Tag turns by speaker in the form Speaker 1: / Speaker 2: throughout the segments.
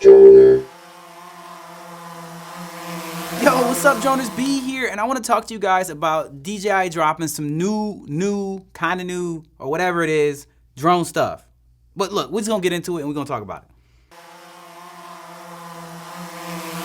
Speaker 1: Joner.
Speaker 2: Yo, what's up, Jonas? B here, and I want to talk to you guys about DJI dropping some kind of new, or whatever it is, drone stuff. But look, we're just gonna get into it and we're gonna talk about it.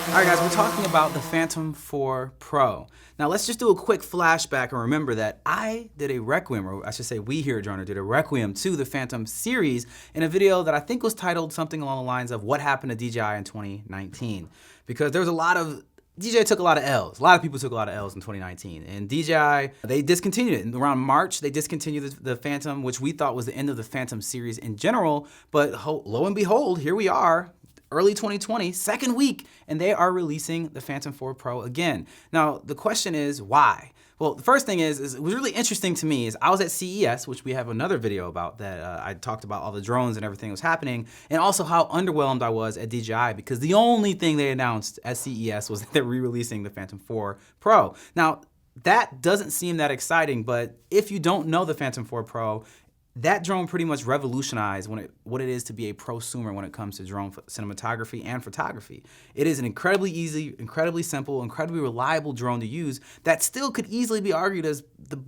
Speaker 2: All right, guys, we're talking about the Phantom 4 Pro. Now, let's just do a quick flashback and remember that I did a requiem, or I should say we here at Joner did a requiem to the Phantom series in a video that I think was titled something along the lines of What Happened to DJI in 2019. Because there was DJI took a lot of L's. A lot of people took a lot of L's in 2019. And DJI, they discontinued it. Around March, they discontinued the Phantom, which we thought was the end of the Phantom series in general. But lo and behold, here we are, early 2020, second week, and they are releasing the Phantom 4 Pro again. Now, the question is, why? Well, the first thing is it was really interesting to me is I was at CES, which we have another video about that I talked about all the drones and everything that was happening, and also how underwhelmed I was at DJI because the only thing they announced at CES was that they're re-releasing the Phantom 4 Pro. Now, that doesn't seem that exciting, but if you don't know the Phantom 4 Pro, that drone pretty much revolutionized what it is to be a prosumer when it comes to drone cinematography and photography. It is an incredibly easy, incredibly simple, incredibly reliable drone to use that still could easily be argued as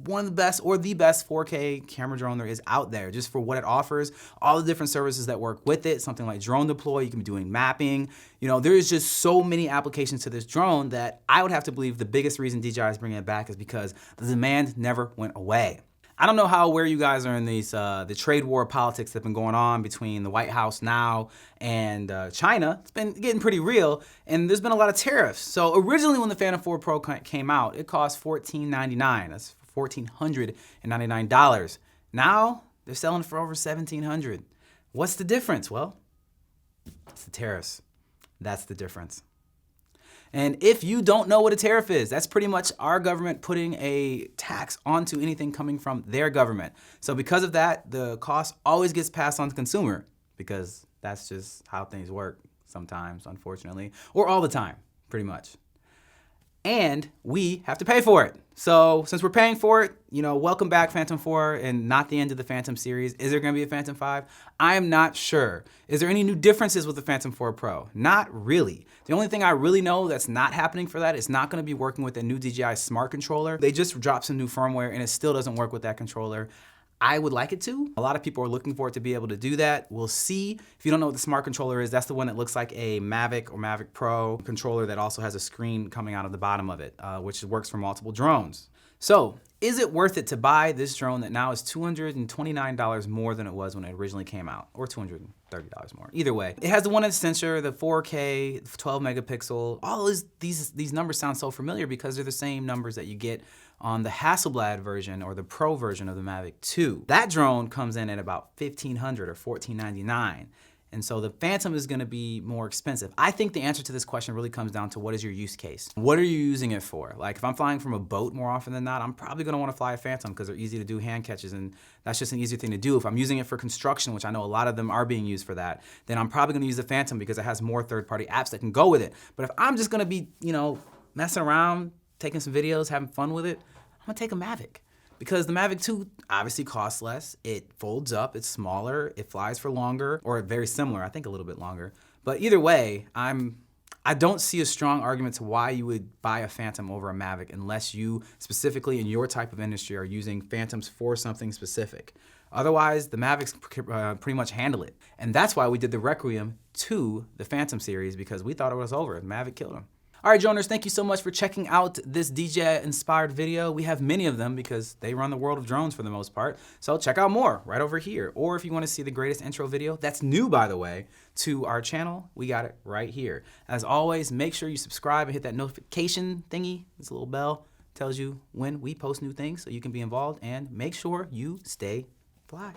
Speaker 2: one of the best or the best 4K camera drone there is out there, just for what it offers, all the different services that work with it, something like drone deploy, you can be doing mapping. You know, there is just so many applications to this drone that I would have to believe the biggest reason DJI is bringing it back is because the demand never went away. I don't know how aware you guys are in these the trade war politics that have been going on between the White House now and China. It's been getting pretty real, and there's been a lot of tariffs. So originally when the Phantom 4 Pro came out, it cost $1,499. That's $1,499. Now they're selling for over $1,700. What's the difference? Well, it's the tariffs. That's the difference. And if you don't know what a tariff is, that's pretty much our government putting a tax onto anything coming from their government. So because of that, the cost always gets passed on to the consumer because that's just how things work sometimes, unfortunately, or all the time, pretty much. And we have to pay for it. So since we're paying for it, you know, welcome back Phantom 4 and not the end of the Phantom series. Is there gonna be a Phantom 5? I am not sure. Is there any new differences with the Phantom 4 Pro? Not really. The only thing I really know that's not happening for that is not gonna be working with a new DJI Smart Controller. They just dropped some new firmware and it still doesn't work with that controller. I would like it to. A lot of people are looking for it to be able to do that. We'll see. If you don't know what the Smart Controller is, that's the one that looks like a Mavic or Mavic Pro controller that also has a screen coming out of the bottom of it, which works for multiple drones. So, is it worth it to buy this drone that now is $229 more than it was when it originally came out, or $230 more? Either way, it has the 1-inch sensor, the 4K, 12 megapixel. All these numbers sound so familiar because they're the same numbers that you get on the Hasselblad version or the Pro version of the Mavic 2. That drone comes in at about $1,500 or $1,499. And so the Phantom is gonna be more expensive. I think the answer to this question really comes down to what is your use case? What are you using it for? Like if I'm flying from a boat more often than not, I'm probably gonna wanna fly a Phantom because they're easy to do hand catches and that's just an easier thing to do. If I'm using it for construction, which I know a lot of them are being used for that, then I'm probably gonna use the Phantom because it has more third-party apps that can go with it. But if I'm just gonna be, you know, messing around, taking some videos, having fun with it, I'm gonna take a Mavic. Because the Mavic 2 obviously costs less, it folds up, it's smaller, it flies for longer, or very similar, I think a little bit longer. But either way, I don't see a strong argument to why you would buy a Phantom over a Mavic unless you specifically in your type of industry are using Phantoms for something specific. Otherwise, the Mavics pretty much handle it. And that's why we did the Requiem to the Phantom series because we thought it was over. The Mavic killed him. All right, Joners, thank you so much for checking out this DJI-inspired video. We have many of them because they run the world of drones for the most part. So check out more right over here. Or if you want to see the greatest intro video, that's new, by the way, to our channel, we got it right here. As always, make sure you subscribe and hit that notification thingy. This little bell tells you when we post new things so you can be involved. And make sure you stay fly.